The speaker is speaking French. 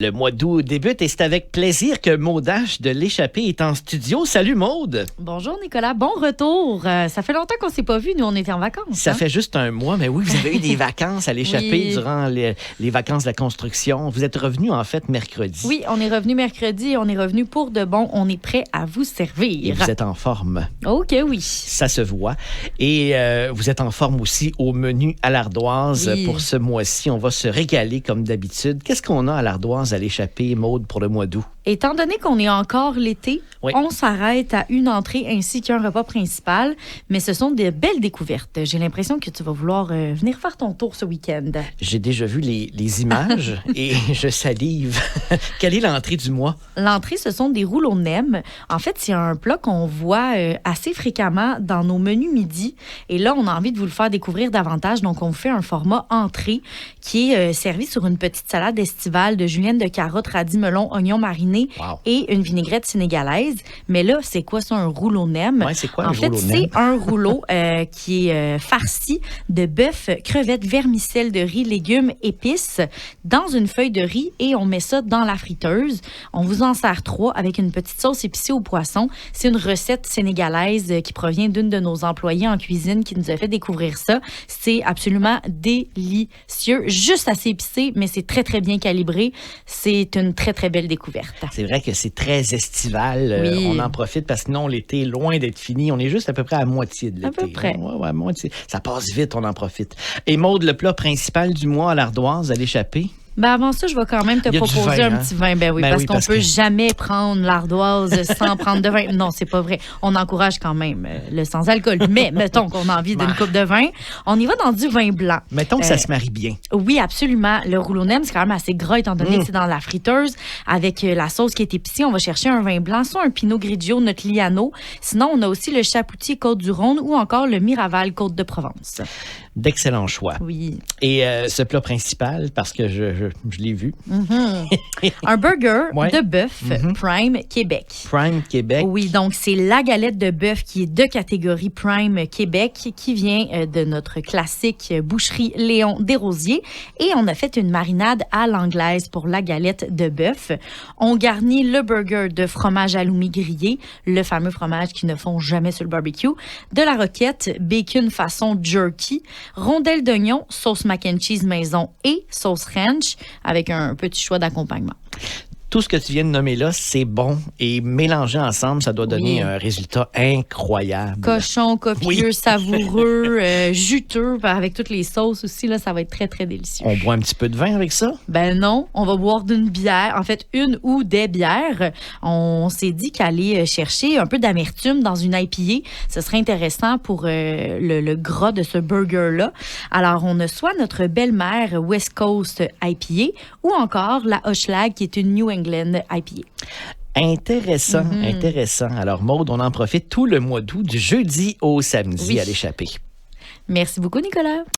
Le mois d'août débute et c'est avec plaisir que Maud H de l'Échappée est en studio. Salut Maud! Bonjour Nicolas, bon retour. Ça fait longtemps qu'on ne s'est pas vu, nous on était en vacances. Ça fait juste un mois, mais oui, vous avez eu des vacances à l'Échappée durant les vacances de la construction. Vous êtes revenu en fait mercredi. Oui, on est revenu mercredi, on est revenu pour de bon. On est prêt à vous servir. Et vous êtes en forme. Ok, oui. Ça se voit. Et vous êtes en forme aussi au menu à l'Ardoise. Oui. Pour ce mois-ci, on va se régaler comme d'habitude. Qu'est-ce qu'on a à l'Ardoise à l'Échappée, Maud, pour le mois d'août? Étant donné qu'on est encore l'été, Oui. on s'arrête à une entrée ainsi qu'un repas principal, mais ce sont de belles découvertes. J'ai l'impression que tu vas vouloir venir faire ton tour ce week-end. J'ai déjà vu les images et je salive. Quelle est l'entrée du mois? L'entrée, ce sont des rouleaux nems. En fait, c'est un plat qu'on voit assez fréquemment dans nos menus midi. Et là, on a envie de vous le faire découvrir davantage. Donc, on fait un format entrée qui est servi sur une petite salade estivale de julienne de carottes, radis, melon, oignons marinés Wow. et une vinaigrette sénégalaise. Mais là, c'est quoi ça, un rouleau nem? Ouais, c'est quoi un En fait, rouleau nem? c'est un rouleau qui est farci de bœuf, crevettes, vermicelles de riz, légumes, épices dans une feuille de riz et on met ça dans la friteuse. On vous en sert 3 avec une petite sauce épicée au poisson. C'est une recette sénégalaise qui provient d'une de nos employées en cuisine qui nous a fait découvrir ça. C'est absolument délicieux. Juste assez épicé, mais c'est très, très bien calibré. C'est une très, très belle découverte. C'est vrai que c'est très estival. Oui. On en profite parce que sinon, l'été est loin d'être fini. On est juste à peu près à moitié de l'été. À peu près. Ouais, à moitié. Ça passe vite, on en profite. Et Maud, le plat principal du mois à l'Ardoise, à l'Échappée? Ben avant ça, je vais quand même te Il y a du proposer vin, un hein? petit vin. Ben oui, Ben parce oui, qu'on parce peut que- jamais prendre l'ardoise sans prendre de vin. Non, c'est pas vrai. On encourage quand même le sans-alcool. Mais mettons qu'on a envie d'une coupe de vin, on y va dans du vin blanc. Mettons que ça se marie bien. Oui, absolument. Le rouleau nem, c'est quand même assez gras étant donné que c'est dans la friteuse. Avec la sauce qui est épicée, on va chercher un vin blanc, soit un Pinot Grigio, notre Liano. Sinon, on a aussi le Chapoutier Côte-du-Rhône ou encore le Miraval Côte-de-Provence. D'excellents choix. Oui. Et ce plat principal, parce que je l'ai vu, Un burger Ouais. de bœuf Prime Québec. Prime Québec. Oui, donc c'est la galette de bœuf qui est de catégorie Prime Québec qui vient de notre classique boucherie Léon Desrosiers. Et on a fait une marinade à l'anglaise pour la galette de bœuf. On garnit le burger de fromage halloumi grillé, le fameux fromage qu'ils ne font jamais sur le barbecue, de la roquette, bacon façon jerky, rondelles d'oignon, sauce mac and cheese maison et sauce ranch avec un petit choix d'accompagnement. Tout ce que tu viens de nommer là, c'est bon. Et mélangé ensemble, ça doit donner Oui. un résultat incroyable. Cochon, copieux, Oui. savoureux, juteux, avec toutes les sauces aussi, là, ça va être très, très délicieux. On boit un petit peu de vin avec ça? Ben non, on va boire d'une bière, en fait, une ou des bières. On s'est dit qu'aller chercher un peu d'amertume dans une IPA, ce serait intéressant pour le gras de ce burger-là. Alors, on a soit notre belle-mère West Coast IPA ou encore la Hochelag qui est une New England IPA. Intéressant, intéressant. Alors, Maud, on en profite tout le mois d'août, du jeudi au samedi Oui. à l'Échappée. Merci beaucoup, Nicolas.